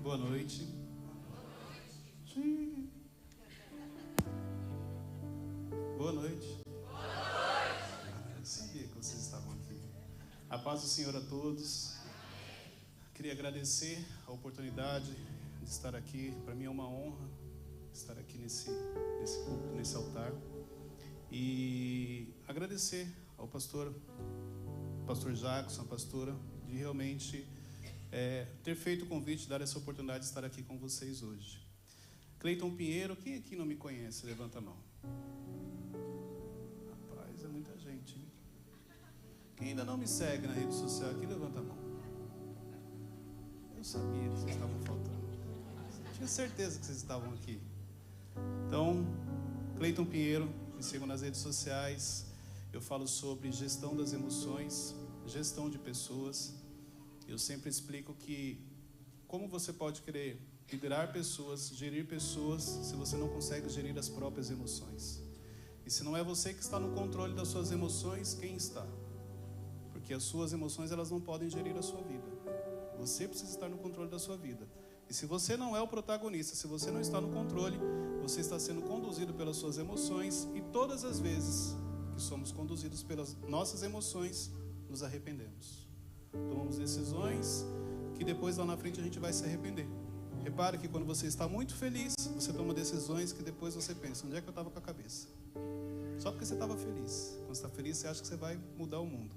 Boa noite. Boa noite. Eu sabia que vocês estavam aqui. A paz do Senhor a todos. Queria agradecer a oportunidade de estar aqui. Para mim é uma honra estar aqui nesse culto, nesse altar. E agradecer ao pastor Jackson, a pastora, de realmente ter feito o convite, dar essa oportunidade de estar aqui com vocês hoje. Cleiton Pinheiro, quem aqui não me conhece? Levanta a mão. Rapaz, é muita gente, hein? Quem ainda não me segue na rede social aqui, levanta a mão. Eu sabia que vocês estavam faltando. Tinha certeza que vocês estavam aqui. Então, Cleiton Pinheiro, me sigam nas redes sociais. Eu falo sobre gestão das emoções, gestão de pessoas. Eu sempre explico que como você pode querer liderar pessoas, gerir pessoas, se você não consegue gerir as próprias emoções. E se não é você que está no controle das suas emoções, quem está? Porque as suas emoções, elas não podem gerir a sua vida. Você precisa estar no controle da sua vida. E se você não é o protagonista, se você não está no controle, você está sendo conduzido pelas suas emoções, e todas as vezes que somos conduzidos pelas nossas emoções, nos arrependemos. Tomamos decisões que depois lá na frente a gente vai se arrepender. Repare que quando você está muito feliz, você toma decisões que depois você pensa, onde é que eu estava com a cabeça? Só porque você estava feliz. Quando você está feliz, você acha que você vai mudar o mundo.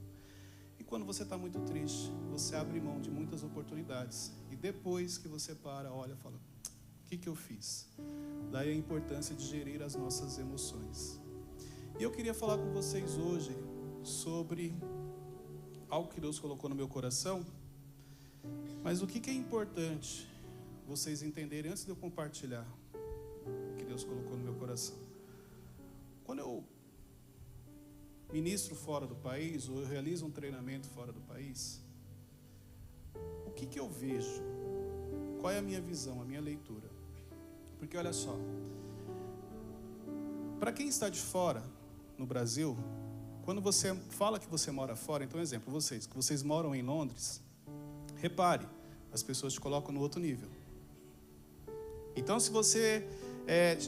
E quando você está muito triste, você abre mão de muitas oportunidades. E depois que você para, olha, fala, o que eu fiz? Daí a importância de gerir as nossas emoções. E eu queria falar com vocês hoje sobre algo que Deus colocou no meu coração. Mas o que é importante vocês entenderem antes de eu compartilhar o que Deus colocou no meu coração? Quando eu ministro fora do país, ou eu realizo um treinamento fora do país, o que eu vejo? Qual é a minha visão, a minha leitura? Porque olha só, para quem está de fora, no Brasil, quando você fala que você mora fora, então exemplo, que vocês moram em Londres, repare, as pessoas te colocam no outro nível. Então se você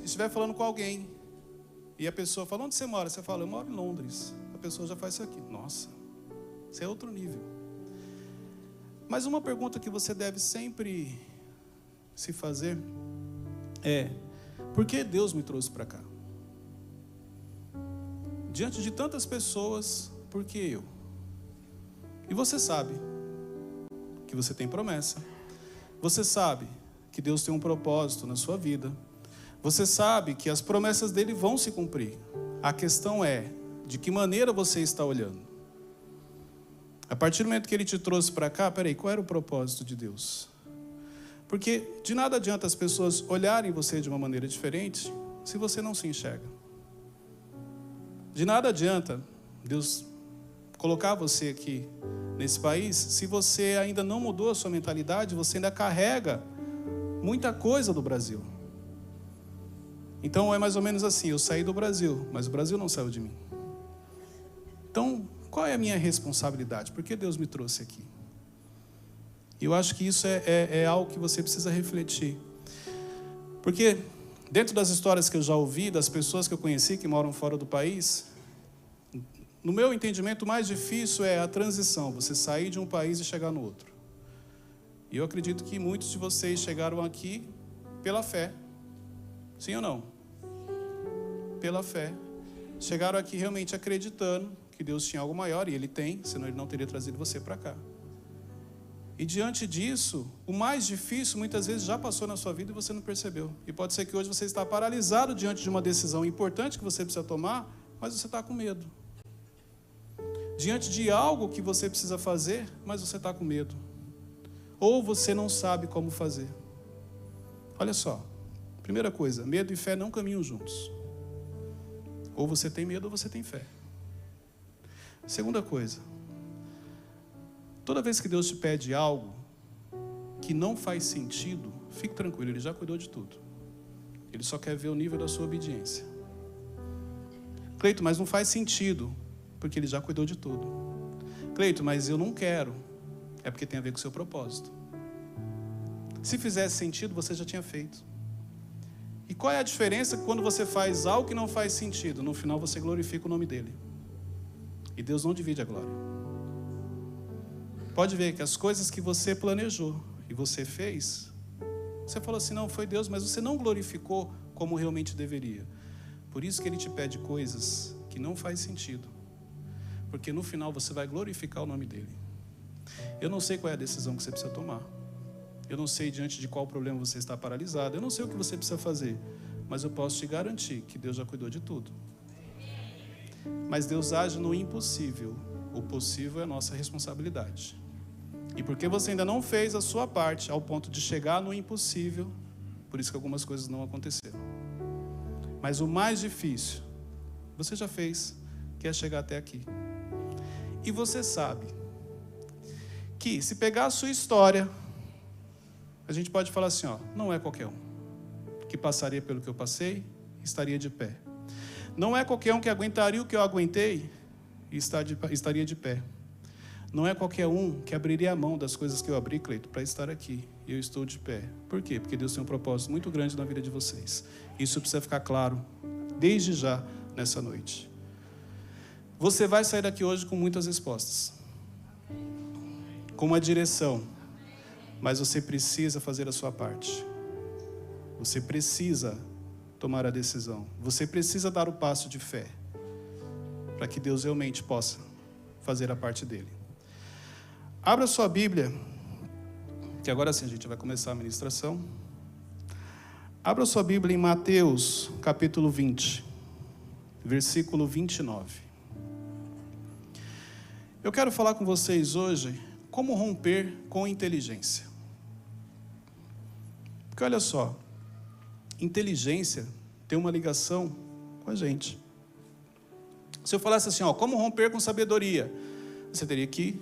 estiver falando com alguém, e a pessoa fala, onde você mora? Você fala, eu moro em Londres. A pessoa já faz isso aqui. Nossa, isso é outro nível. Mas uma pergunta que você deve sempre se fazer é, por que Deus me trouxe para cá? Diante de tantas pessoas, por que eu? E você sabe que você tem promessa. Você sabe que Deus tem um propósito na sua vida. Você sabe que as promessas dele vão se cumprir. A questão é, de que maneira você está olhando? A partir do momento que ele te trouxe para cá, peraí, qual era o propósito de Deus? Porque de nada adianta as pessoas olharem você de uma maneira diferente, se você não se enxerga. De nada adianta Deus colocar você aqui nesse país, se você ainda não mudou a sua mentalidade, você ainda carrega muita coisa do Brasil. Então é mais ou menos assim, eu saí do Brasil, mas o Brasil não saiu de mim. Então, qual é a minha responsabilidade? Por que Deus me trouxe aqui? E eu acho que isso é algo que você precisa refletir. Porque dentro das histórias que eu já ouvi, das pessoas que eu conheci que moram fora do país, no meu entendimento, o mais difícil é a transição, você sair de um país e chegar no outro. E eu acredito que muitos de vocês chegaram aqui pela fé. Sim ou não? Pela fé. Chegaram aqui realmente acreditando que Deus tinha algo maior, e Ele tem, senão Ele não teria trazido você para cá. E diante disso, o mais difícil muitas vezes já passou na sua vida e você não percebeu. E pode ser que hoje você está paralisado diante de uma decisão importante que você precisa tomar, mas você está com medo. Diante de algo que você precisa fazer, mas você está com medo. Ou você não sabe como fazer. Olha só, primeira coisa, medo e fé não caminham juntos. Ou você tem medo ou você tem fé. Segunda coisa, toda vez que Deus te pede algo que não faz sentido, fique tranquilo, Ele já cuidou de tudo. Ele só quer ver o nível da sua obediência. Cleito, mas não faz sentido, porque Ele já cuidou de tudo. Cleito, mas eu não quero, é porque tem a ver com o seu propósito. Se fizesse sentido, você já tinha feito. E qual é a diferença quando você faz algo que não faz sentido? No final você glorifica o nome dele. E Deus não divide a glória. Pode ver que as coisas que você planejou e você fez, você falou assim, não, foi Deus, mas você não glorificou como realmente deveria. Por isso que ele te pede coisas que não faz sentido. Porque no final você vai glorificar o nome dele. Eu não sei qual é a decisão que você precisa tomar. Eu não sei diante de qual problema você está paralisado. Eu não sei o que você precisa fazer. Mas eu posso te garantir que Deus já cuidou de tudo. Mas Deus age no impossível. O possível é nossa responsabilidade. E porque você ainda não fez a sua parte ao ponto de chegar no impossível, por isso que algumas coisas não aconteceram. Mas o mais difícil, você já fez, que é chegar até aqui. E você sabe que se pegar a sua história, a gente pode falar assim, ó, não é qualquer um que passaria pelo que eu passei e estaria de pé. Não é qualquer um que aguentaria o que eu aguentei e estaria de pé. Não é qualquer um que abriria a mão das coisas que eu abri, Cleito, para estar aqui. E eu estou de pé. Por quê? Porque Deus tem um propósito muito grande na vida de vocês. Isso precisa ficar claro desde já nessa noite. Você vai sair daqui hoje com muitas respostas. Com uma direção. Mas você precisa fazer a sua parte. Você precisa tomar a decisão. Você precisa dar o passo de fé. Para que Deus realmente possa fazer a parte dele. Abra sua Bíblia, que agora sim a gente vai começar a ministração. Abra sua Bíblia em Mateus, capítulo 20, versículo 29. Eu quero falar com vocês hoje como romper com inteligência. Porque olha só, inteligência tem uma ligação com a gente. Se eu falasse assim, ó, como romper com sabedoria, você teria que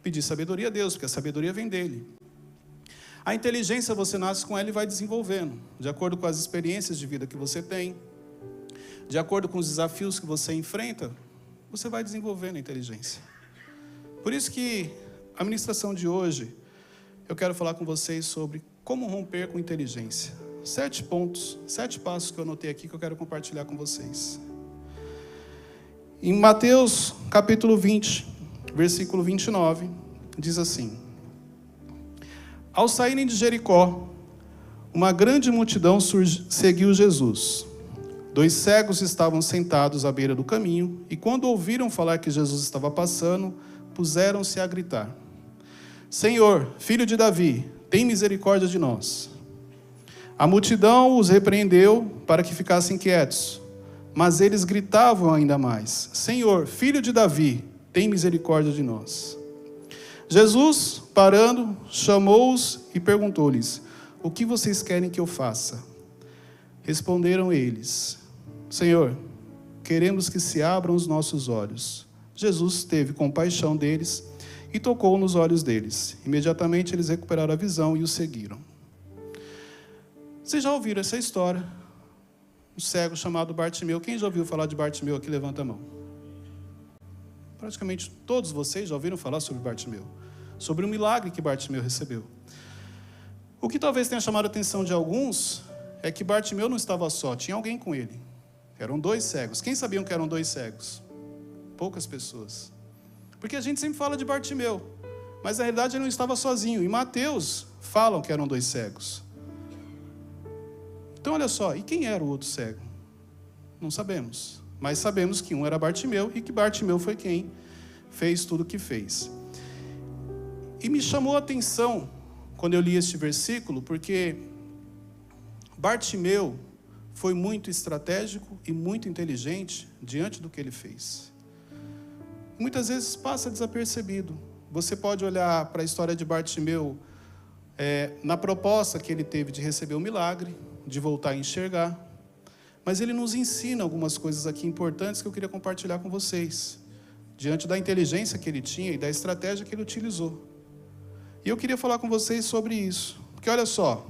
pedir sabedoria a Deus, porque a sabedoria vem dele. A inteligência você nasce com ela e vai desenvolvendo, de acordo com as experiências de vida que você tem, de acordo com os desafios que você enfrenta, você vai desenvolvendo a inteligência. Por isso que a ministração de hoje, eu quero falar com vocês sobre como romper com inteligência. 7 pontos, 7 passos que eu anotei aqui que eu quero compartilhar com vocês. Em Mateus capítulo 20, versículo 29, diz assim: Ao saírem de Jericó, uma grande multidão seguiu Jesus. 2 cegos estavam sentados à beira do caminho, e quando ouviram falar que Jesus estava passando, puseram-se a gritar: Senhor, filho de Davi, tem misericórdia de nós. A multidão os repreendeu para que ficassem quietos, mas eles gritavam ainda mais: Senhor, filho de Davi, tem misericórdia de nós. Jesus, parando, chamou-os e perguntou-lhes: O que vocês querem que eu faça? Responderam eles: Senhor, queremos que se abram os nossos olhos. Jesus teve compaixão deles e tocou nos olhos deles. Imediatamente eles recuperaram a visão e o seguiram. Vocês já ouviram essa história? Um cego chamado Bartimeu. Quem já ouviu falar de Bartimeu aqui? Levanta a mão. Praticamente todos vocês já ouviram falar sobre Bartimeu. Sobre o milagre que Bartimeu recebeu. O que talvez tenha chamado a atenção de alguns é que Bartimeu não estava só, tinha alguém com ele. Eram 2 cegos. Quem sabiam que eram 2 cegos? Poucas pessoas. Porque a gente sempre fala de Bartimeu, mas na realidade ele não estava sozinho. Em Mateus falam que eram 2 cegos. Então olha só, e quem era o outro cego? Não sabemos, mas sabemos que um era Bartimeu e que Bartimeu foi quem fez tudo o que fez. E me chamou a atenção quando eu li este versículo, porque Bartimeu foi muito estratégico e muito inteligente diante do que ele fez. Muitas vezes passa desapercebido. Você pode olhar para a história de Bartimeu na proposta que ele teve de receber o milagre, de voltar a enxergar. Mas ele nos ensina algumas coisas aqui importantes que eu queria compartilhar com vocês, diante da inteligência que ele tinha e da estratégia que ele utilizou. E eu queria falar com vocês sobre isso. Porque olha só,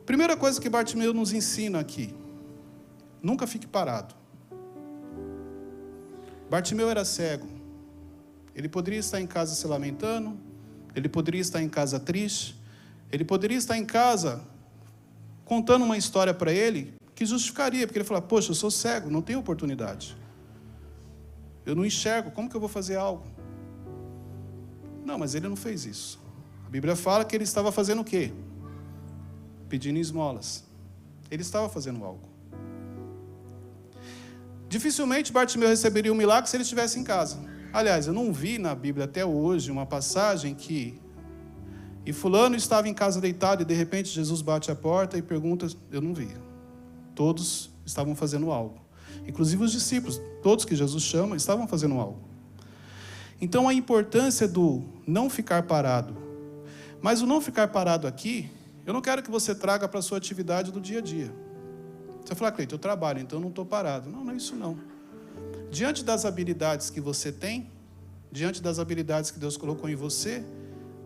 primeira coisa que Bartimeu nos ensina aqui: nunca fique parado. Bartimeu era cego. Ele poderia estar em casa se lamentando, ele poderia estar em casa triste, Ele poderia estar em casa contando uma história para ele que justificaria, porque ele fala, poxa, eu sou cego, não tenho oportunidade. Eu não enxergo, como que eu vou fazer algo? Não, mas ele não fez isso. A Bíblia fala que ele estava fazendo o quê? Pedindo esmolas. Ele estava fazendo algo. Dificilmente Bartimeu receberia um milagre se ele estivesse em casa. Aliás, eu não vi na Bíblia até hoje uma passagem que... E fulano estava em casa deitado e de repente Jesus bate a porta e pergunta... Eu não vi. Todos estavam fazendo algo. Inclusive os discípulos, todos que Jesus chama, estavam fazendo algo. Então a importância do não ficar parado. Mas o não ficar parado aqui, eu não quero que você traga para a sua atividade do dia a dia. Você fala, Cleiton, eu trabalho, então eu não estou parado. Não, não é isso não. Diante das habilidades que você tem, diante das habilidades que Deus colocou em você,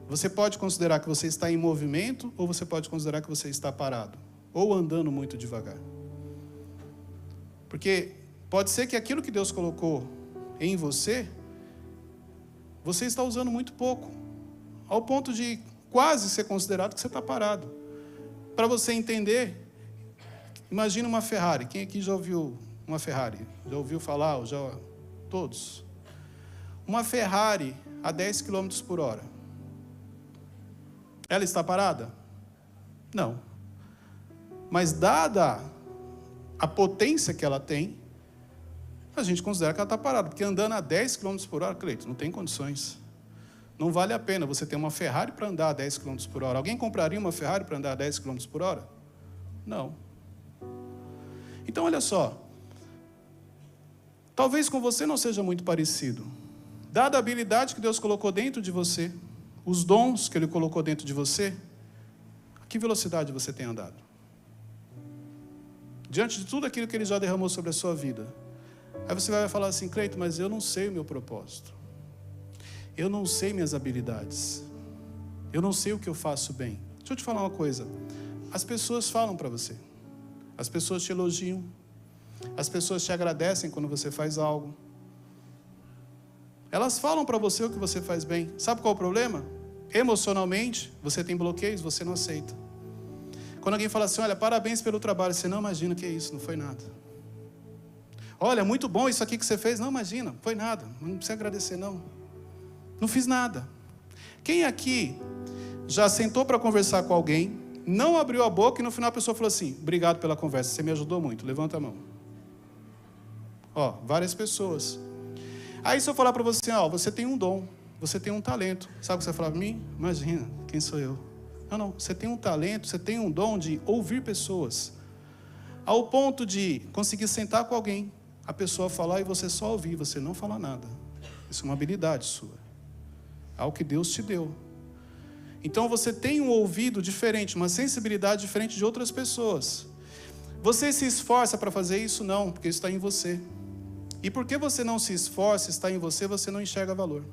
você pode considerar que você está em movimento ou você pode considerar que você está parado. Ou andando muito devagar. Porque pode ser que aquilo que Deus colocou em você, você está usando muito pouco. Ao ponto de quase ser considerado que você está parado. Para você entender, imagina uma Ferrari. Quem aqui já ouviu uma Ferrari? Já ouviu falar? Todos. Uma Ferrari a 10 km por hora. Ela está parada? Não. Mas dada a potência que ela tem, a gente considera que ela está parada. Porque andando a 10 km por hora, Cleiton, não tem condições. Não vale a pena você ter uma Ferrari para andar a 10 km por hora. Alguém compraria uma Ferrari para andar a 10 km por hora? Não. Então, olha só. Talvez com você não seja muito parecido. Dada a habilidade que Deus colocou dentro de você, os dons que Ele colocou dentro de você, a que velocidade você tem andado? Diante de tudo aquilo que Ele já derramou sobre a sua vida. Aí você vai falar assim, Cleiton, mas eu não sei o meu propósito. Eu não sei minhas habilidades. Eu não sei o que eu faço bem. Deixa eu te falar uma coisa. As pessoas falam para você. As pessoas te elogiam. As pessoas te agradecem quando você faz algo. Elas falam para você o que você faz bem. Sabe qual é o problema? Emocionalmente, você tem bloqueios, você não aceita. Quando alguém fala assim, olha, parabéns pelo trabalho, você não imagina o que é isso, não foi nada. Olha, muito bom isso aqui que você fez, não imagina, não foi nada, não precisa agradecer não. Não fiz nada. Quem aqui já sentou para conversar com alguém, não abriu a boca e no final a pessoa falou assim, obrigado pela conversa, você me ajudou muito, levanta a mão. Ó, várias pessoas. Aí se eu falar para você, ó, você tem um dom, você tem um talento. Sabe o que você fala para mim? Imagina, quem sou eu? Não, você tem um talento, você tem um dom de ouvir pessoas. Ao ponto de conseguir sentar com alguém, a pessoa falar e você só ouvir, você não falar nada. Isso é uma habilidade sua. Algo que Deus te deu. Então você tem um ouvido diferente, uma sensibilidade diferente de outras pessoas. Você se esforça para fazer isso? Não, porque isso está em você. E porque você não se esforça, está em você, você não enxerga valor.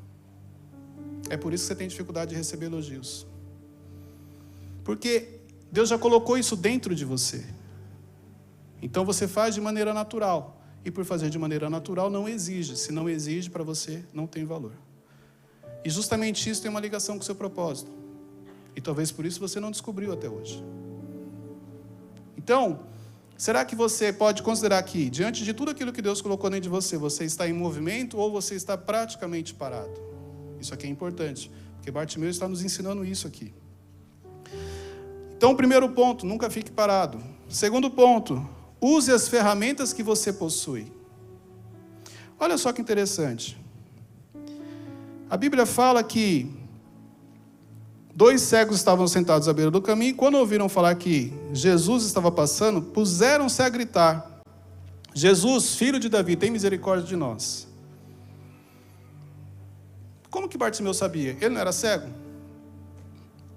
É por isso que você tem dificuldade de receber elogios. Porque Deus já colocou isso dentro de você. Então você faz de maneira natural. E por fazer de maneira natural não exige. Se não exige, para você não tem valor. E justamente isso tem uma ligação com o seu propósito. E talvez por isso você não descobriu até hoje. Então, será que você pode considerar que, diante de tudo aquilo que Deus colocou dentro de você, você está em movimento ou você está praticamente parado? Isso aqui é importante, porque Bartimeu está nos ensinando isso aqui. Então, primeiro ponto, nunca fique parado. Segundo ponto, use as ferramentas que você possui. Olha só que interessante. A Bíblia fala que 2 cegos estavam sentados à beira do caminho e quando ouviram falar que Jesus estava passando, puseram-se a gritar, Jesus, filho de Davi, tem misericórdia de nós. Como que Bartimeu sabia? Ele não era cego?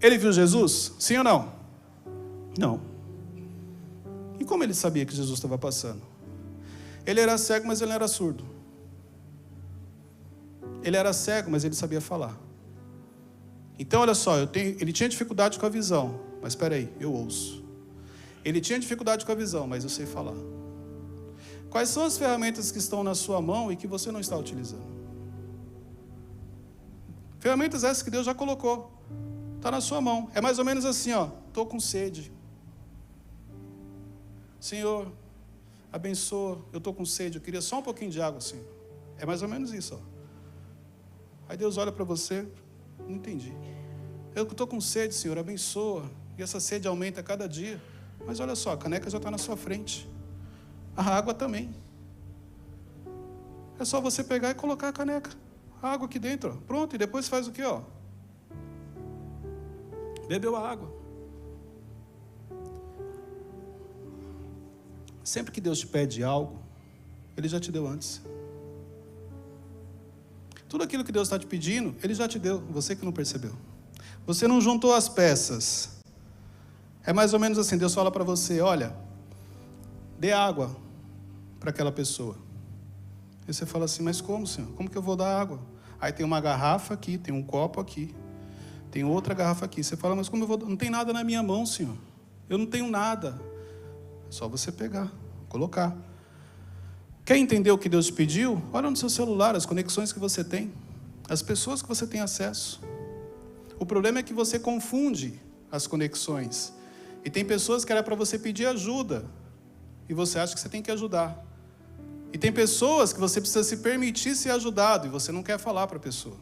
Ele viu Jesus? Sim ou não? Não. E como ele sabia que Jesus estava passando? Ele era cego, mas ele não era surdo. Ele era cego, mas ele sabia falar. Então, olha só, ele tinha dificuldade com a visão, mas espera aí, eu ouço. Ele tinha dificuldade com a visão, mas eu sei falar. Quais são as ferramentas que estão na sua mão e que você não está utilizando? Ferramentas essas que Deus já colocou. Está na sua mão. É mais ou menos assim, ó. Estou com sede. Senhor, abençoa. Eu estou com sede. Eu queria só um pouquinho de água, Senhor. É mais ou menos isso, ó. Aí Deus olha para você. Não entendi. Eu estou com sede, Senhor. Abençoa. E essa sede aumenta a cada dia. Mas olha só, a caneca já está na sua frente. A água também. É só você pegar e colocar a caneca. A água aqui dentro, ó. Pronto. E depois faz o quê, ó? Bebeu a água. Sempre que Deus te pede algo, Ele já te deu antes. Tudo aquilo que Deus está te pedindo, Ele já te deu, você que não percebeu. Você não juntou as peças. É mais ou menos assim, Deus fala para você, olha, dê água para aquela pessoa. E você fala assim, mas como, Senhor? Como que eu vou dar água? Aí tem uma garrafa aqui, tem um copo aqui. Tem outra garrafa aqui. Você fala, mas como eu vou... Não tem nada na minha mão, Senhor. Eu não tenho nada. É só você pegar, colocar. Quer entender o que Deus te pediu? Olha no seu celular, as conexões que você tem. As pessoas que você tem acesso. O problema é que você confunde as conexões. E tem pessoas que era para você pedir ajuda. E você acha que você tem que ajudar. E tem pessoas que você precisa se permitir ser ajudado. E você não quer falar para a pessoa.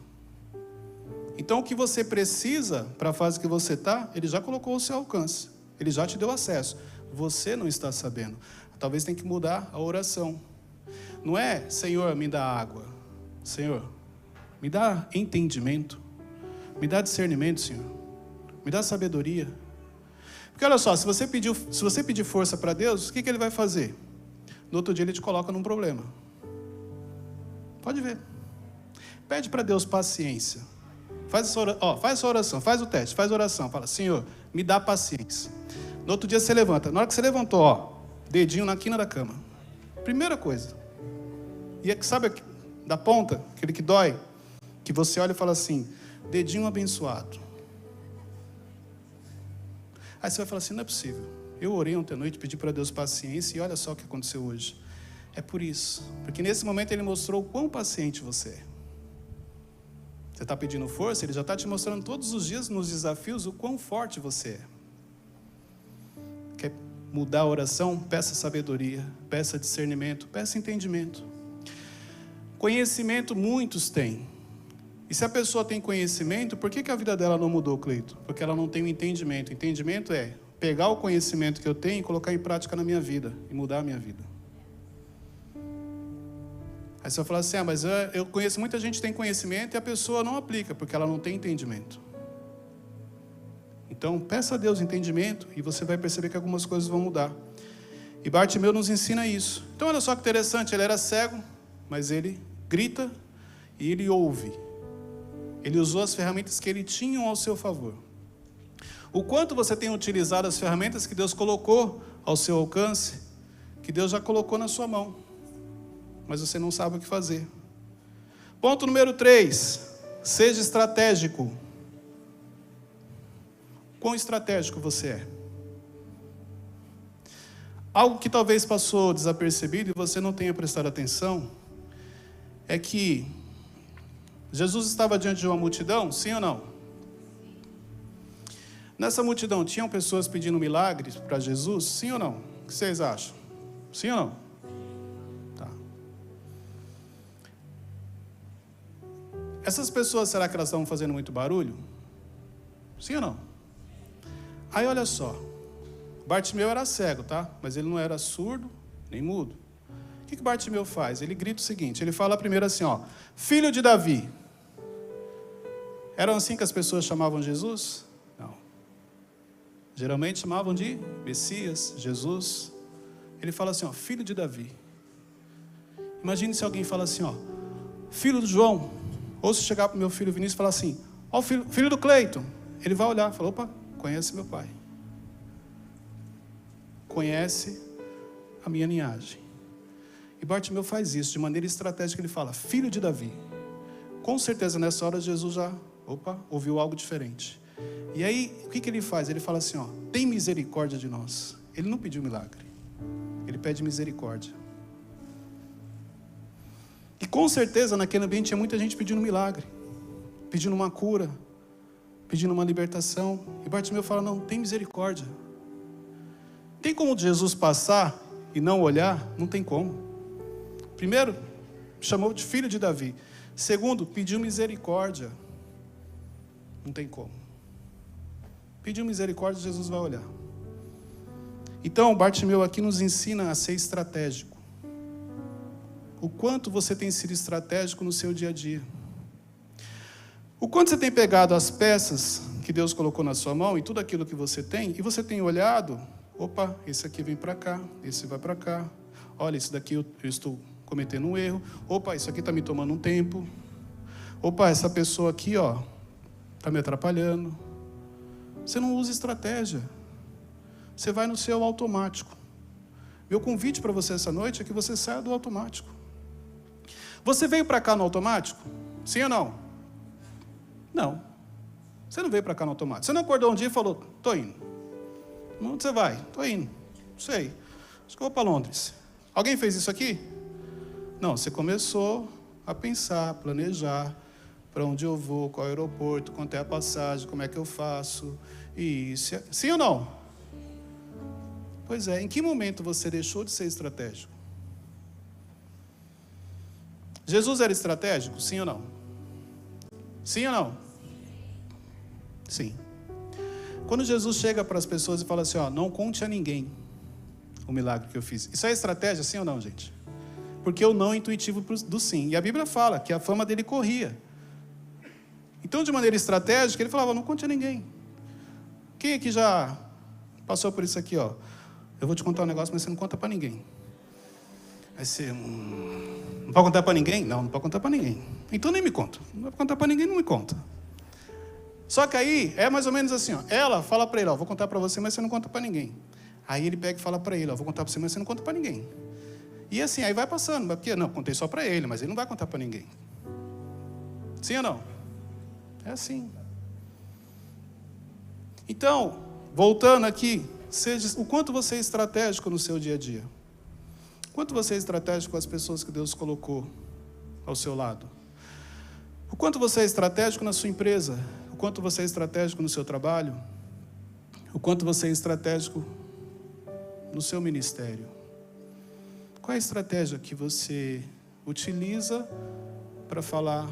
Então, o que você precisa para a fase que você está, Ele já colocou ao seu alcance. Ele já te deu acesso. Você não está sabendo. Talvez tenha que mudar a oração. Não é, Senhor, me dá água. Senhor, me dá entendimento. Me dá discernimento, Senhor. Me dá sabedoria. Porque olha só, se você pedir força para Deus, o que Ele vai fazer? No outro dia Ele te coloca num problema. Pode ver. Pede para Deus paciência. Faz essa oração, faz o teste, faz a oração. Fala, Senhor, me dá paciência. No outro dia você levanta. Na hora que você levantou, ó, dedinho na quina da cama. Primeira coisa. E é que sabe da ponta, aquele que dói, que você olha e fala assim, dedinho abençoado. Aí você vai falar assim, não é possível. Eu orei ontem à noite, pedi para Deus paciência e olha só o que aconteceu hoje. É por isso. Porque nesse momento Ele mostrou o quão paciente você é. Você está pedindo força, Ele já está te mostrando todos os dias nos desafios o quão forte você é. Quer mudar a oração? Peça sabedoria, peça discernimento, peça entendimento. Conhecimento muitos têm. E se a pessoa tem conhecimento, por que a vida dela não mudou, Cleito? Porque ela não tem o entendimento. Entendimento é pegar o conhecimento que eu tenho e colocar em prática na minha vida e mudar a minha vida. Aí você vai falar assim, mas eu conheço muita gente que tem conhecimento e a pessoa não aplica, porque ela não tem entendimento. Então, peça a Deus entendimento e você vai perceber que algumas coisas vão mudar. E Bartimeu nos ensina isso. Então, olha só que interessante, ele era cego, mas ele grita e ele ouve. Ele usou as ferramentas que ele tinha ao seu favor. O quanto você tem utilizado as ferramentas que Deus colocou ao seu alcance, que Deus já colocou na sua mão. Mas você não sabe o que fazer. Ponto número 3. Seja estratégico. Quão estratégico você é? Algo que talvez passou desapercebido e você não tenha prestado atenção, é que Jesus estava diante de uma multidão, sim ou não? Nessa multidão tinham pessoas pedindo milagres para Jesus, sim ou não? O que vocês acham? Sim ou não? Essas pessoas, será que elas estavam fazendo muito barulho? Sim ou não? Aí olha só, Bartimeu era cego, tá? Mas ele não era surdo, nem mudo. O que Bartimeu faz? Ele grita o seguinte, ele fala primeiro assim, ó, filho de Davi. Eram assim que as pessoas chamavam Jesus? Não. Geralmente chamavam de Messias, Jesus. Ele fala assim, ó, filho de Davi. Imagine se alguém fala assim, ó, filho do João. Ou se chegar para o meu filho Vinícius e falar assim, ó, filho do Cleiton. Ele vai olhar e falar, opa, conhece meu pai. Conhece a minha linhagem. E Bartimeu faz isso, de maneira estratégica, ele fala, filho de Davi. Com certeza nessa hora Jesus já, ouviu algo diferente. E aí, o que ele faz? Ele fala assim, ó, tem misericórdia de nós. Ele não pediu milagre. Ele pede misericórdia. E com certeza naquele ambiente tinha muita gente pedindo milagre, pedindo uma cura, pedindo uma libertação. E Bartimeu fala, não, tem misericórdia. Tem como Jesus passar e não olhar? Não tem como. Primeiro, chamou de filho de Davi. Segundo, pediu misericórdia. Não tem como. Pediu misericórdia, Jesus vai olhar. Então, Bartimeu aqui nos ensina a ser estratégico. O quanto você tem sido estratégico no seu dia a dia. O quanto você tem pegado as peças que Deus colocou na sua mão e tudo aquilo que você tem, e você tem olhado, opa, esse aqui vem para cá, esse vai para cá. Olha, esse daqui eu estou cometendo um erro. Opa, isso aqui está me tomando um tempo. Opa, essa pessoa aqui, ó, está me atrapalhando. Você não usa estratégia. Você vai no seu automático. Meu convite para você essa noite é que você saia do automático. Você veio para cá no automático? Sim ou não? Não. Você não veio para cá no automático. Você não acordou um dia e falou, estou indo. Onde você vai? Estou indo. Não sei. Acho que eu vou para Londres. Alguém fez isso aqui? Não, você começou a pensar, planejar para onde eu vou, qual é o aeroporto, quanto é a passagem, como é que eu faço. E isso. Sim ou não? Pois é, em que momento você deixou de ser estratégico? Jesus era estratégico? Sim ou não? Sim ou não? Sim. Quando Jesus chega para as pessoas e fala assim, ó, não conte a ninguém o milagre que eu fiz. Isso é estratégia, sim ou não, gente? Porque o não é intuitivo do sim. E a Bíblia fala que a fama dele corria. Então, de maneira estratégica, ele falava, não conte a ninguém. Quem aqui já passou por isso aqui, ó? Eu vou te contar um negócio, mas você não conta para ninguém. Aí você, não pode contar para ninguém? Não, não pode contar para ninguém. Então nem me conta. Não pode contar para ninguém, não me conta. Só que aí, é mais ou menos assim, ó. Ela fala para ele, ó, vou contar para você, mas você não conta para ninguém. Aí ele pega e fala para ele, ó, vou contar para você, mas você não conta para ninguém. E assim, aí vai passando, porque não, contei só para ele, mas ele não vai contar para ninguém. Sim ou não? É assim. Então, voltando aqui, seja o quanto você é estratégico no seu dia a dia. O quanto você é estratégico com as pessoas que Deus colocou ao seu lado. O quanto você é estratégico na sua empresa. O quanto você é estratégico no seu trabalho. O quanto você é estratégico no seu ministério. Qual é a estratégia que você utiliza para falar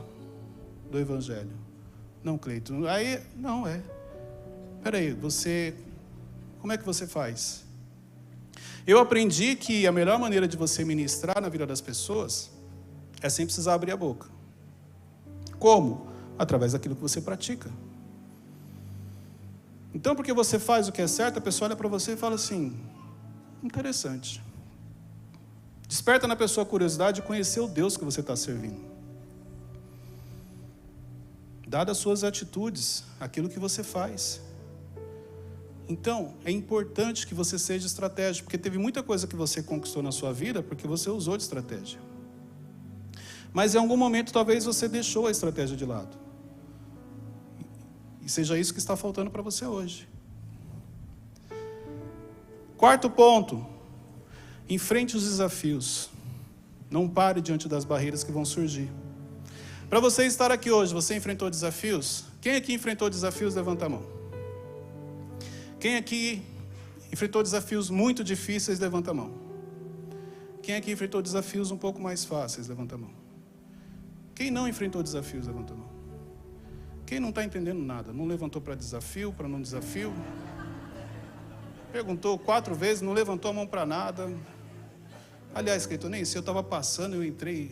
do Evangelho? Não, Cleiton. Aí, não, é. Peraí, como é que você faz? Eu aprendi que a melhor maneira de você ministrar na vida das pessoas é sem precisar abrir a boca. Como? Através daquilo que você pratica. Então, porque você faz o que é certo, a pessoa olha para você e fala assim, interessante. Desperta na pessoa a curiosidade de conhecer o Deus que você está servindo. Dadas as suas atitudes, aquilo que você faz. Então, é importante que você seja estratégico, porque teve muita coisa que você conquistou na sua vida porque você usou de estratégia. Mas em algum momento, talvez você deixou a estratégia de lado. E seja isso que está faltando para você hoje. Quarto ponto. Enfrente os desafios. Não pare diante das barreiras que vão surgir. Para você estar aqui hoje, você enfrentou desafios? Quem aqui enfrentou desafios, levanta a mão. Quem aqui enfrentou desafios muito difíceis, levanta a mão. Quem aqui enfrentou desafios um pouco mais fáceis, levanta a mão. Quem não enfrentou desafios, levanta a mão. Quem não está entendendo nada, não levantou para desafio, para não desafio. Perguntou 4 vezes, não levantou a mão para nada. Aliás, Cleiton, nem sei, eu estava passando, eu entrei.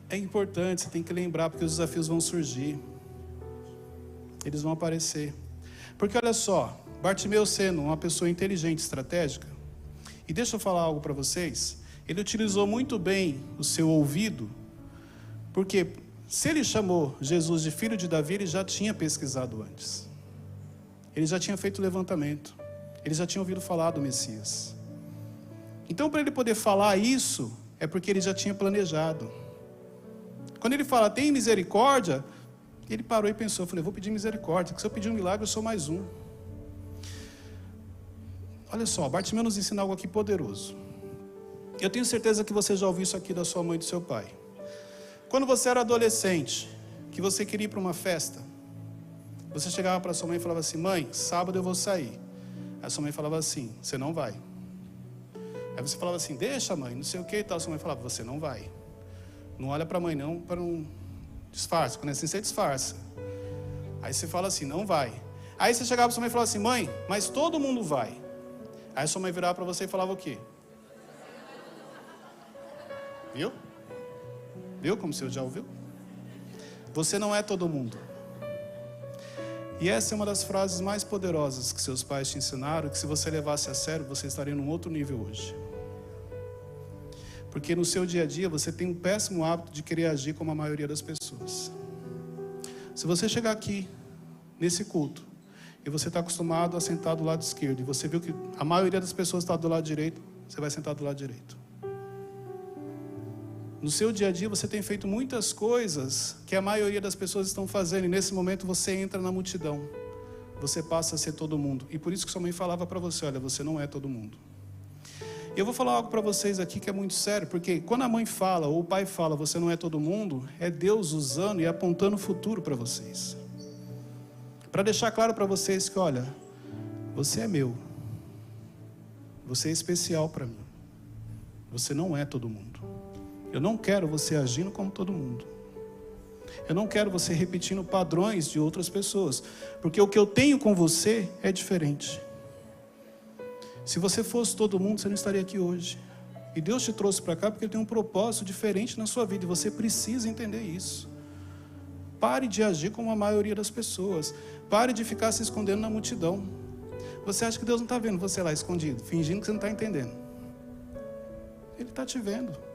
É importante, você tem que lembrar, porque os desafios vão surgir. Eles vão aparecer. Porque olha só, Bartimeu sendo uma pessoa inteligente, estratégica, e deixa eu falar algo para vocês, ele utilizou muito bem o seu ouvido, porque se ele chamou Jesus de filho de Davi, ele já tinha pesquisado antes. Ele já tinha feito o levantamento. Ele já tinha ouvido falar do Messias. Então, para ele poder falar isso, é porque ele já tinha planejado. Quando ele fala, tem misericórdia, ele parou e pensou, eu falei, vou pedir misericórdia, porque se eu pedir um milagre, eu sou mais um. Olha só, Bartimeu nos ensina algo aqui poderoso. Eu tenho certeza que você já ouviu isso aqui da sua mãe e do seu pai. Quando você era adolescente, que você queria ir para uma festa. Você chegava para sua mãe e falava assim: mãe, sábado eu vou sair. Aí sua mãe falava assim: você não vai. Aí você falava assim: deixa, mãe, não sei o que e tal. Sua mãe falava: você não vai. Não olha para a mãe não, para não disfarça. Quando é assim, você disfarça. Aí você fala assim: não vai. Aí você chegava para sua mãe e falava assim: mãe, mas todo mundo vai. Aí sua mãe virava para você e falava o quê? Viu? Viu como você já ouviu? Você não é todo mundo. E essa é uma das frases mais poderosas que seus pais te ensinaram, que se você levasse a sério, você estaria num outro nível hoje. Porque no seu dia a dia, você tem um péssimo hábito de querer agir como a maioria das pessoas. Se você chegar aqui, nesse culto, e você está acostumado a sentar do lado esquerdo, e você viu que a maioria das pessoas está do lado direito, você vai sentar do lado direito. No seu dia a dia, você tem feito muitas coisas que a maioria das pessoas estão fazendo, e nesse momento você entra na multidão. Você passa a ser todo mundo. E por isso que sua mãe falava para você: olha, você não é todo mundo. E eu vou falar algo para vocês aqui que é muito sério, porque quando a mãe fala, ou o pai fala, você não é todo mundo, é Deus usando e apontando o futuro para vocês. Para deixar claro para vocês que, olha, você é meu. Você é especial para mim. Você não é todo mundo. Eu não quero você agindo como todo mundo. Eu não quero você repetindo padrões de outras pessoas. Porque o que eu tenho com você é diferente. Se você fosse todo mundo, você não estaria aqui hoje. E Deus te trouxe para cá porque Ele tem um propósito diferente na sua vida. E você precisa entender isso. Pare de agir como a maioria das pessoas. Pare de ficar se escondendo na multidão. Você acha que Deus não está vendo você lá escondido, fingindo que você não está entendendo. Ele está te vendo.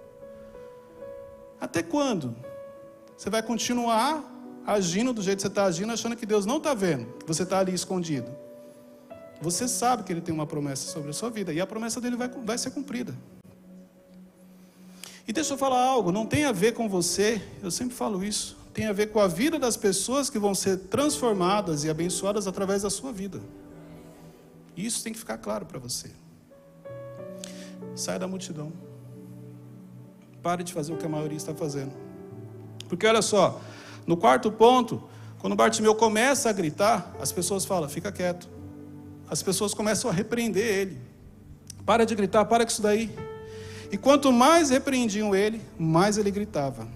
Até quando? Você vai continuar agindo do jeito que você está agindo, achando que Deus não está vendo, que você está ali escondido. Você sabe que Ele tem uma promessa sobre a sua vida, e a promessa dele vai ser cumprida. E deixa eu falar algo, não tem a ver com você, eu sempre falo isso, tem a ver com a vida das pessoas que vão ser transformadas e abençoadas através da sua vida. E isso tem que ficar claro para você. Sai da multidão. Pare de fazer o que a maioria está fazendo. Porque olha só, no quarto ponto, quando Bartimeu começa a gritar, as pessoas falam: fica quieto. As pessoas começam a repreender ele. Para de gritar, para com isso daí. E quanto mais repreendiam ele, mais ele gritava.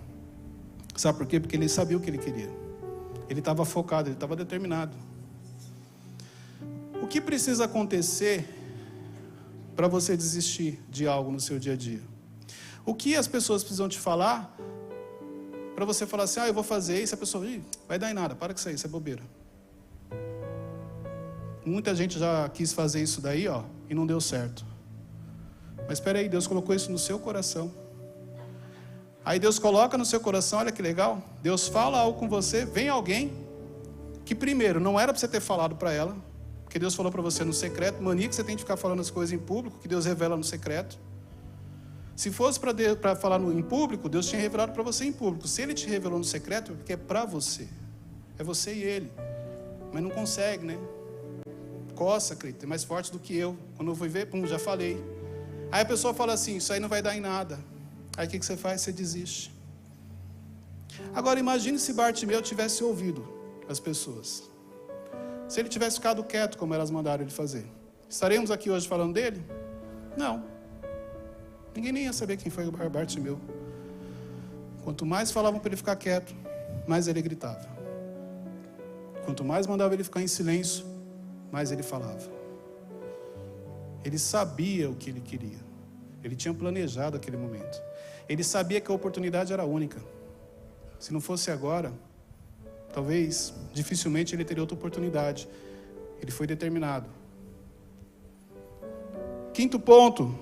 Sabe por quê? Porque ele sabia o que ele queria. Ele estava focado, ele estava determinado. O que precisa acontecer para você desistir de algo no seu dia a dia? O que as pessoas precisam te falar para você falar assim: eu vou fazer isso, a pessoa: vai dar em nada, para com isso aí, isso é bobeira. Muita gente já quis fazer isso daí, e não deu certo. Mas espera aí, Deus colocou isso no seu coração. Aí Deus coloca no seu coração, olha que legal, Deus fala algo com você, vem alguém que primeiro não era para você ter falado para ela, porque Deus falou para você no secreto, mania que você tem de ficar falando as coisas em público, que Deus revela no secreto. Se fosse para falar em público, Deus tinha revelado para você em público. Se Ele te revelou no secreto, é porque é para você. É você e Ele. Mas não consegue, né? Coça, crente, é mais forte do que eu. Quando eu fui ver, já falei. Aí a pessoa fala assim: isso aí não vai dar em nada. Aí o que você faz? Você desiste. Agora imagine se Bartimeu tivesse ouvido as pessoas. Se ele tivesse ficado quieto, como elas mandaram ele fazer. Estaremos aqui hoje falando dele? Não. Ninguém nem ia saber quem foi o Bartimeu. Quanto mais falavam para ele ficar quieto, mais ele gritava. Quanto mais mandava ele ficar em silêncio, mais ele falava. Ele sabia o que ele queria. Ele tinha planejado aquele momento. Ele sabia que a oportunidade era única. Se não fosse agora, talvez, dificilmente ele teria outra oportunidade. Ele foi determinado. Quinto ponto.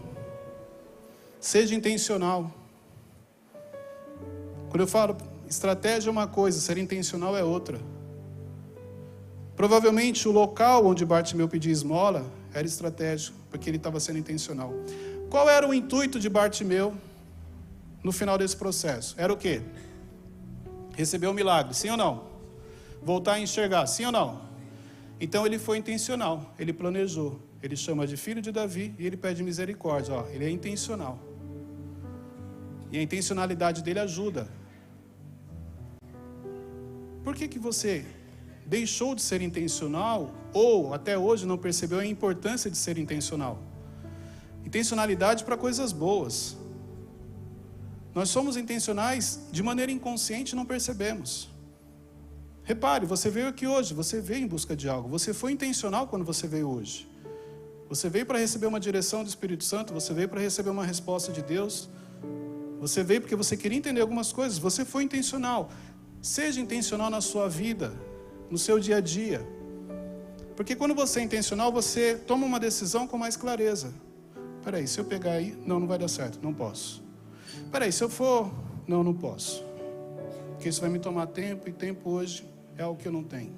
Seja intencional. Quando eu falo estratégia é uma coisa, ser intencional é outra. Provavelmente o local onde Bartimeu pedia esmola era estratégico, porque ele estava sendo intencional. Qual era o intuito de Bartimeu no final desse processo? Era o quê? Receber o milagre, sim ou não? Voltar a enxergar, sim ou não? Então ele foi intencional, ele planejou. Ele chama de filho de Davi e ele pede misericórdia. Ele é intencional. E a intencionalidade dele ajuda. Por que você deixou de ser intencional ou até hoje não percebeu a importância de ser intencional? Intencionalidade para coisas boas. Nós somos intencionais de maneira inconsciente e não percebemos. Repare, você veio aqui hoje, você veio em busca de algo. Você foi intencional quando você veio hoje. Você veio para receber uma direção do Espírito Santo, você veio para receber uma resposta de Deus. Você veio porque você queria entender algumas coisas, você foi intencional. Seja intencional na sua vida, no seu dia a dia. Porque quando você é intencional, você toma uma decisão com mais clareza. Peraí, se eu pegar aí, não vai dar certo, não posso. Peraí, se eu for, não posso. Porque isso vai me tomar tempo, e tempo hoje é algo que eu não tenho.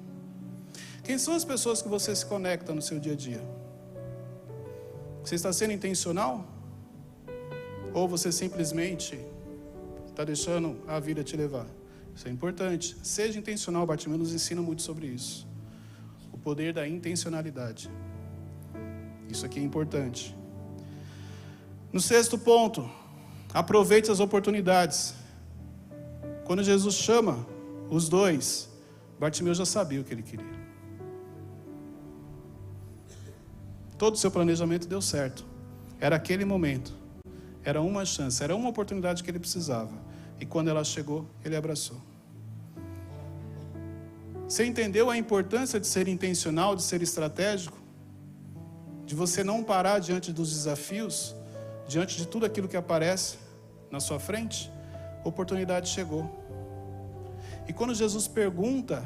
Quem são as pessoas que você se conecta no seu dia a dia? Você está sendo intencional? Ou você simplesmente está deixando a vida te levar? Isso é importante. Seja intencional, Bartimeu nos ensina muito sobre isso. O poder da intencionalidade. Isso aqui é importante. No 6º ponto, aproveite as oportunidades. Quando Jesus chama os dois, Bartimeu já sabia o que ele queria. Todo o seu planejamento deu certo. Era aquele momento. Era uma chance, era uma oportunidade que ele precisava. E quando ela chegou, ele abraçou. Você entendeu a importância de ser intencional, de ser estratégico? De você não parar diante dos desafios, diante de tudo aquilo que aparece na sua frente? A oportunidade chegou. E quando Jesus pergunta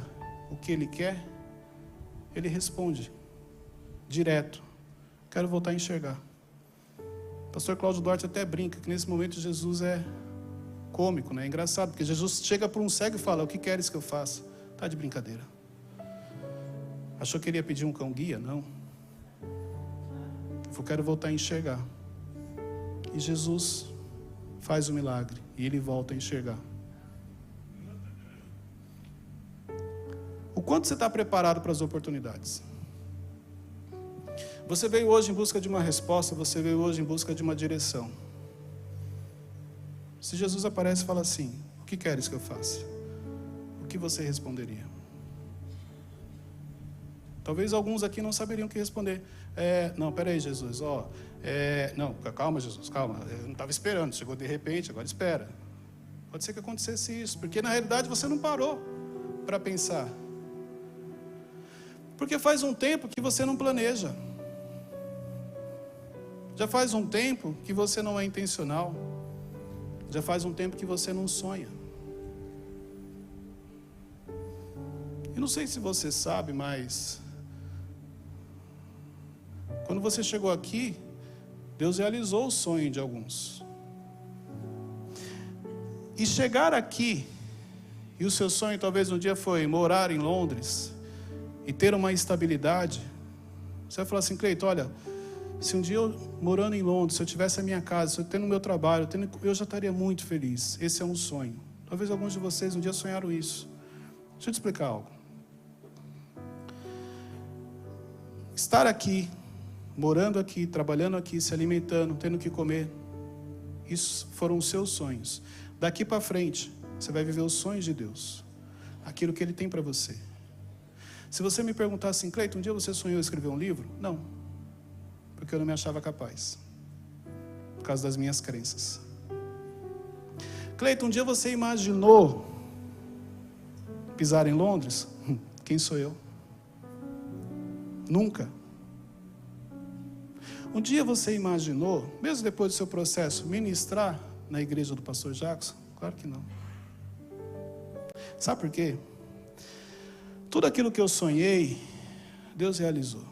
o que ele quer, ele responde direto: quero voltar a enxergar. O pastor Cláudio Duarte até brinca que nesse momento Jesus é cômico, né? É engraçado, porque Jesus chega para um cego e fala: o que queres que eu faça? Está de brincadeira. Achou que ele ia pedir um cão guia? Não. Eu quero voltar a enxergar. E Jesus faz o milagre e ele volta a enxergar. O quanto você está preparado para as oportunidades? Você veio hoje em busca de uma resposta, você veio hoje em busca de uma direção. Se Jesus aparece e fala assim: o que queres que eu faça? O que você responderia? Talvez alguns aqui não saberiam o que responder. Não, peraí, Jesus, não, calma, Jesus, calma. Eu não estava esperando, chegou de repente, agora espera. Pode ser que acontecesse isso, porque na realidade você não parou para pensar. Porque faz um tempo que você não planeja. Já faz um tempo que você não é intencional. Já faz um tempo que você não sonha. Eu não sei se você sabe, mas quando você chegou aqui, Deus realizou o sonho de alguns. E chegar aqui, e o seu sonho talvez um dia foi morar em Londres e ter uma estabilidade. Você vai falar assim: Cleiton, olha, se um dia eu morando em Londres, se eu tivesse a minha casa, se eu tendo o meu trabalho, eu já estaria muito feliz. Esse é um sonho. Talvez alguns de vocês um dia sonharam isso. Deixa eu te explicar algo. Estar aqui, morando aqui, trabalhando aqui, se alimentando, tendo que comer, isso foram os seus sonhos. Daqui para frente, você vai viver os sonhos de Deus. Aquilo que Ele tem para você. Se você me perguntar assim: Cleiton, um dia você sonhou escrever um livro? Não. Porque eu não me achava capaz. Por causa das minhas crenças. Cleiton, um dia você imaginou pisar em Londres? Quem sou eu? Nunca. Um dia você imaginou, mesmo depois do seu processo, ministrar na igreja do pastor Jackson? Claro que não. Sabe por quê? Tudo aquilo que eu sonhei, Deus realizou.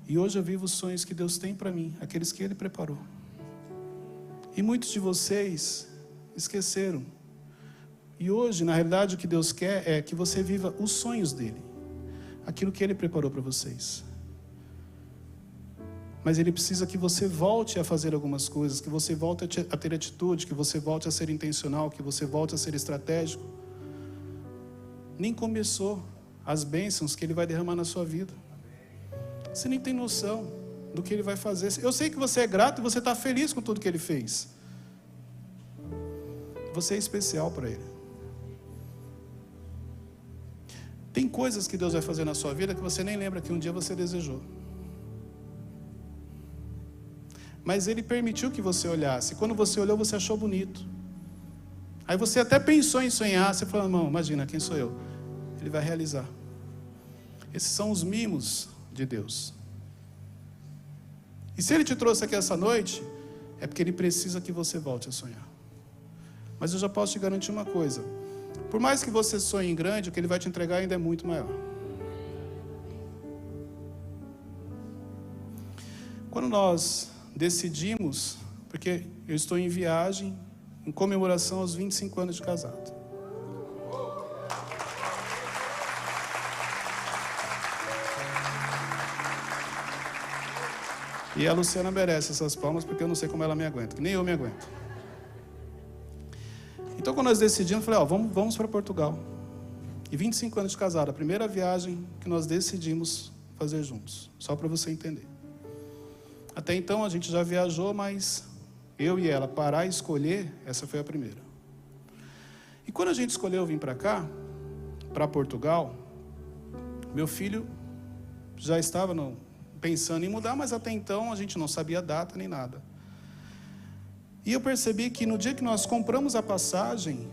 E hoje eu vivo os sonhos que Deus tem para mim, aqueles que Ele preparou. E muitos de vocês esqueceram. E hoje, na realidade, o que Deus quer é que você viva os sonhos dEle. Aquilo que Ele preparou para vocês. Mas Ele precisa que você volte a fazer algumas coisas, que você volte a ter atitude, que você volte a ser intencional, que você volte a ser estratégico. Nem começou as bênçãos que Ele vai derramar na sua vida. Você nem tem noção do que Ele vai fazer. Eu sei que você é grato e você está feliz com tudo que Ele fez. Você é especial para Ele. Tem coisas que Deus vai fazer na sua vida que você nem lembra que um dia você desejou. Mas Ele permitiu que você olhasse. Quando você olhou, você achou bonito. Aí você até pensou em sonhar. Você falou, não, imagina, quem sou eu? Ele vai realizar. Esses são os mimos de Deus. E se Ele te trouxe aqui essa noite, é porque Ele precisa que você volte a sonhar. Mas eu já posso te garantir uma coisa. Por mais que você sonhe em grande, o que Ele vai te entregar ainda é muito maior. Quando nós decidimos, porque eu estou em viagem, em comemoração aos 25 anos de casado. E a Luciana merece essas palmas, porque eu não sei como ela me aguenta, que nem eu me aguento. Então, quando nós decidimos, eu falei, vamos para Portugal. E 25 anos de casado, a primeira viagem que nós decidimos fazer juntos. Só para você entender. Até então, a gente já viajou, mas eu e ela, parar e escolher, essa foi a primeira. E quando a gente escolheu vir para cá, para Portugal, meu filho já estava pensando em mudar, mas até então a gente não sabia a data nem nada. E eu percebi que no dia que nós compramos a passagem,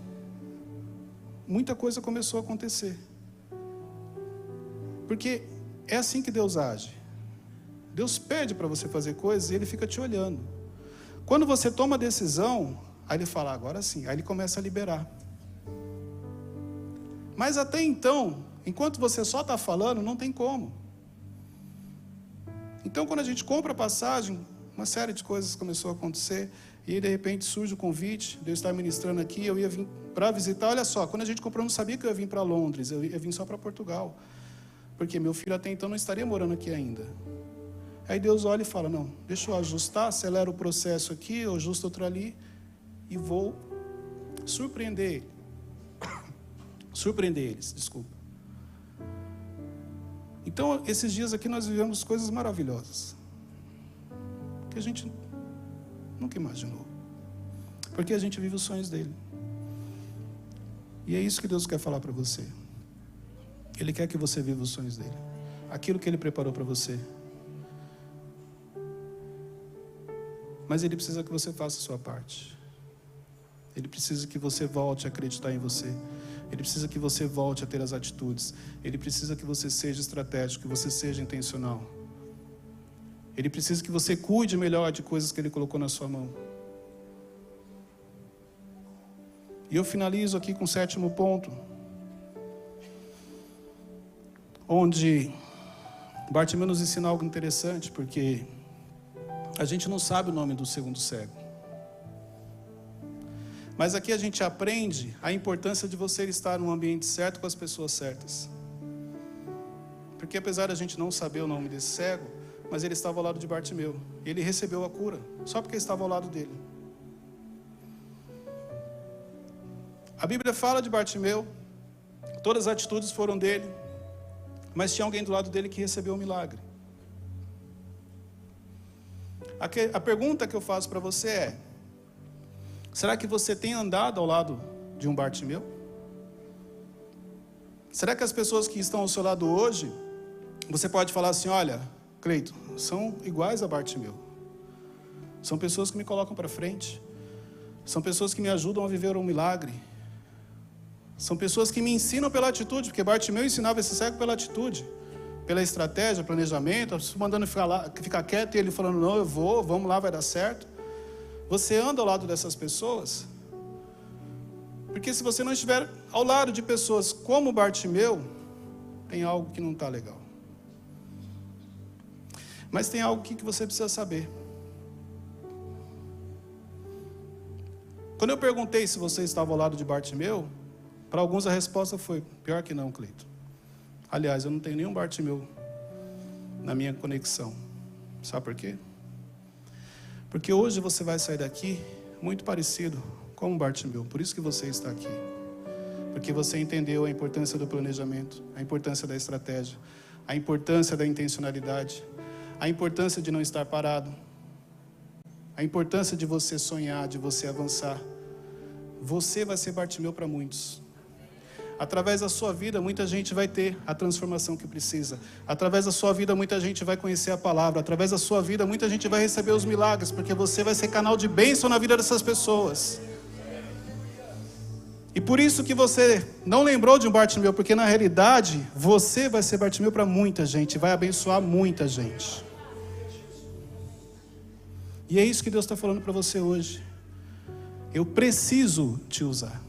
muita coisa começou a acontecer. Porque é assim que Deus age. Deus pede para você fazer coisas e Ele fica te olhando. Quando você toma a decisão, aí Ele fala, agora sim. Aí Ele começa a liberar. Mas até então, enquanto você só está falando, não tem como. Então, quando a gente compra a passagem, uma série de coisas começou a acontecer. E aí, de repente, surge o convite de eu estar ministrando aqui. Eu ia vir para visitar. Olha só, quando a gente comprou, eu não sabia que eu ia vir para Londres. Eu ia vir só para Portugal. Porque meu filho até então não estaria morando aqui ainda. Aí Deus olha e fala, não, deixa eu ajustar, acelera o processo aqui, eu ajusto outro ali e vou surpreender eles, desculpa. Então, esses dias aqui nós vivemos coisas maravilhosas, que a gente nunca imaginou, porque a gente vive os sonhos dele. E é isso que Deus quer falar para você. Ele quer que você viva os sonhos dele, aquilo que Ele preparou para você. Mas Ele precisa que você faça a sua parte. Ele precisa que você volte a acreditar em você. Ele precisa que você volte a ter as atitudes. Ele precisa que você seja estratégico, que você seja intencional. Ele precisa que você cuide melhor de coisas que Ele colocou na sua mão. E eu finalizo aqui com o 7º ponto, onde Bartimeu nos ensina algo interessante, porque a gente não sabe o nome do segundo cego. Mas aqui a gente aprende a importância de você estar no ambiente certo com as pessoas certas. Porque apesar de a gente não saber o nome desse cego, mas ele estava ao lado de Bartimeu. E ele recebeu a cura, só porque estava ao lado dele. A Bíblia fala de Bartimeu, todas as atitudes foram dele, mas tinha alguém do lado dele que recebeu o milagre. A pergunta que eu faço para você é, será que você tem andado ao lado de um Bartimeu? Será que as pessoas que estão ao seu lado hoje, você pode falar assim, olha, Cleito, são iguais a Bartimeu. São pessoas que me colocam para frente. São pessoas que me ajudam a viver um milagre. São pessoas que me ensinam pela atitude, porque Bartimeu ensinava esse cego pela atitude. Pela estratégia, planejamento, mandando ficar quieto e ele falando, não, eu vou, vamos lá, vai dar certo. Você anda ao lado dessas pessoas, porque se você não estiver ao lado de pessoas como Bartimeu, tem algo que não está legal. Mas tem algo que você precisa saber. Quando eu perguntei se você estava ao lado de Bartimeu, para alguns a resposta foi, pior que não, Cleito. Aliás, eu não tenho nenhum Bartimeu na minha conexão. Sabe por quê? Porque hoje você vai sair daqui muito parecido com Bartimeu. Por isso que você está aqui. Porque você entendeu a importância do planejamento, a importância da estratégia, a importância da intencionalidade, a importância de não estar parado, a importância de você sonhar, de você avançar. Você vai ser Bartimeu para muitos. Através da sua vida, muita gente vai ter a transformação que precisa. Através da sua vida, muita gente vai conhecer a palavra. Através da sua vida, muita gente vai receber os milagres, porque você vai ser canal de bênção na vida dessas pessoas. E por isso que você não lembrou de um Bartimeu, porque na realidade, você vai ser Bartimeu para muita gente, vai abençoar muita gente. E é isso que Deus está falando para você hoje. Eu preciso te usar.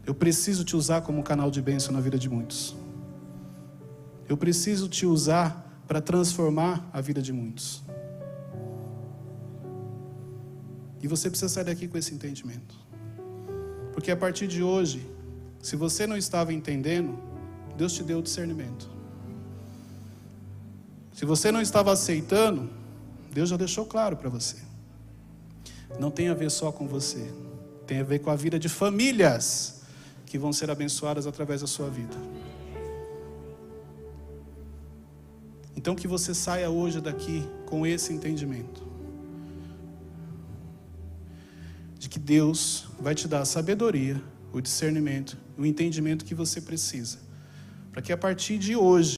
Eu preciso te usar como canal de bênção na vida de muitos. Eu preciso te usar para transformar a vida de muitos. E você precisa sair daqui com esse entendimento. Porque a partir de hoje, se você não estava entendendo, Deus te deu o discernimento. Se você não estava aceitando, Deus já deixou claro para você. Não tem a ver só com você. Tem a ver com a vida de famílias que vão ser abençoadas através da sua vida. Então que você saia hoje daqui com esse entendimento. De que Deus vai te dar a sabedoria, o discernimento, o entendimento que você precisa. Para que a partir de hoje,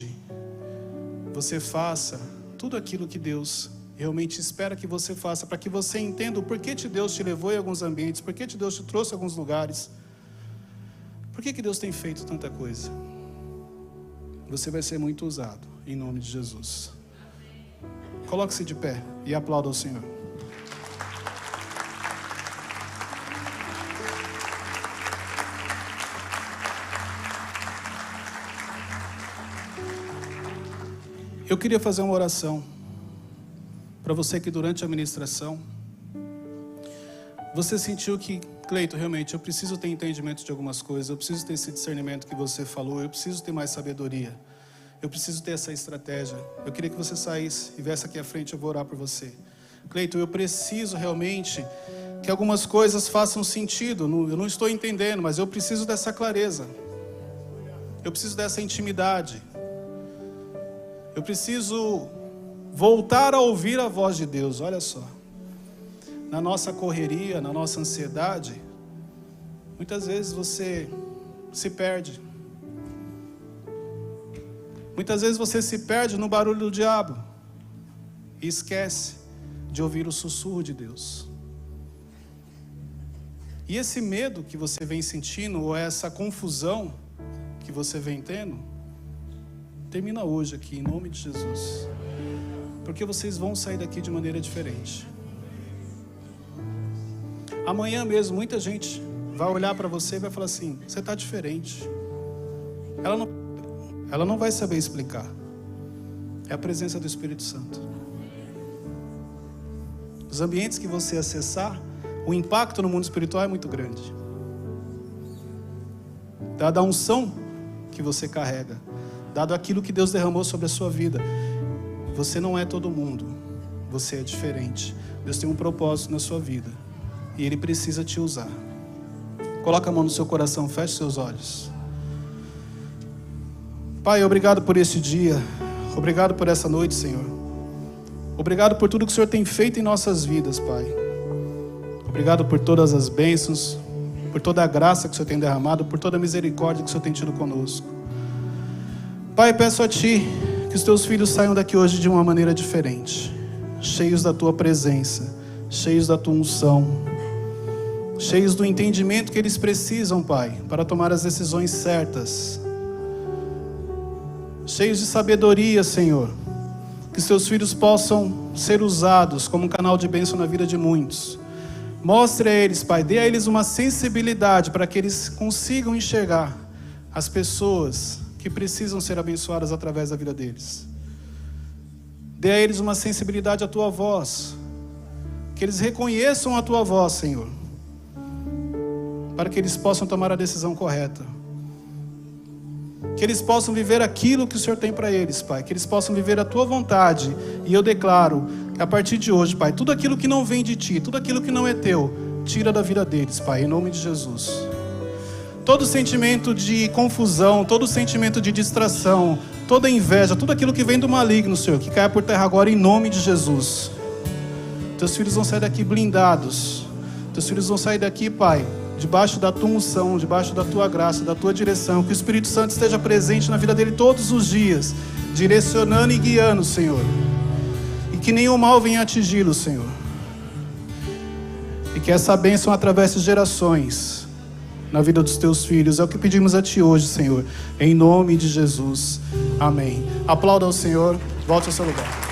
você faça tudo aquilo que Deus realmente espera que você faça. Para que você entenda o porquê Deus te levou em alguns ambientes, porquê Deus te trouxe a alguns lugares. Por que Deus tem feito tanta coisa? Você vai ser muito usado, em nome de Jesus. Coloque-se de pé e aplauda ao Senhor. Eu queria fazer uma oração para você que durante a ministração, você sentiu que, Cleito, realmente, eu preciso ter entendimento de algumas coisas, eu preciso ter esse discernimento que você falou, eu preciso ter mais sabedoria, eu preciso ter essa estratégia. Eu queria que você saísse e viesse aqui à frente, eu vou orar por você. Cleito, eu preciso realmente que algumas coisas façam sentido, eu não estou entendendo, mas eu preciso dessa clareza, eu preciso dessa intimidade, eu preciso voltar a ouvir a voz de Deus. Olha só. Na nossa correria, na nossa ansiedade, muitas vezes você se perde. Muitas vezes você se perde no barulho do diabo e esquece de ouvir o sussurro de Deus. E esse medo que você vem sentindo, ou essa confusão que você vem tendo, termina hoje aqui, em nome de Jesus. Porque vocês vão sair daqui de maneira diferente. Amanhã mesmo, muita gente vai olhar para você e vai falar assim: você está diferente. Ela não vai saber explicar. É a presença do Espírito Santo. Os ambientes que você acessar, o impacto no mundo espiritual é muito grande. Dada a unção que você carrega, dado aquilo que Deus derramou sobre a sua vida, você não é todo mundo. Você é diferente. Deus tem um propósito na sua vida. E Ele precisa te usar. Coloca a mão no seu coração, feche seus olhos. Pai, obrigado por esse dia. Obrigado por essa noite, Senhor. Obrigado por tudo que o Senhor tem feito em nossas vidas, Pai. Obrigado por todas as bênçãos, por toda a graça que o Senhor tem derramado, por toda a misericórdia que o Senhor tem tido conosco. Pai, peço a Ti que os Teus filhos saiam daqui hoje de uma maneira diferente, cheios da Tua presença, cheios da Tua unção, cheios do entendimento que eles precisam, Pai, para tomar as decisões certas, cheios de sabedoria, Senhor, que os Teus filhos possam ser usados como um canal de bênção na vida de muitos. Mostre a eles, Pai, dê a eles uma sensibilidade para que eles consigam enxergar as pessoas que precisam ser abençoadas através da vida deles. Dê a eles uma sensibilidade à Tua voz, que eles reconheçam a Tua voz, Senhor, para que eles possam tomar a decisão correta, que eles possam viver aquilo que o Senhor tem para eles, Pai, que eles possam viver a Tua vontade. E eu declaro que a partir de hoje, Pai, tudo aquilo que não vem de Ti, tudo aquilo que não é Teu, tira da vida deles, Pai, em nome de Jesus. Todo sentimento de confusão, todo sentimento de distração, toda inveja, tudo aquilo que vem do maligno, Senhor, que caia por terra agora em nome de Jesus. Teus filhos vão sair daqui blindados. Teus filhos vão sair daqui, Pai, debaixo da tua unção, debaixo da tua graça, da tua direção, que o Espírito Santo esteja presente na vida dele todos os dias, direcionando e guiando, Senhor. E que nenhum mal venha atingi-lo, Senhor. E que essa bênção atravesse gerações na vida dos teus filhos. É o que pedimos a ti hoje, Senhor. Em nome de Jesus. Amém. Aplauda ao Senhor. Volte ao seu lugar.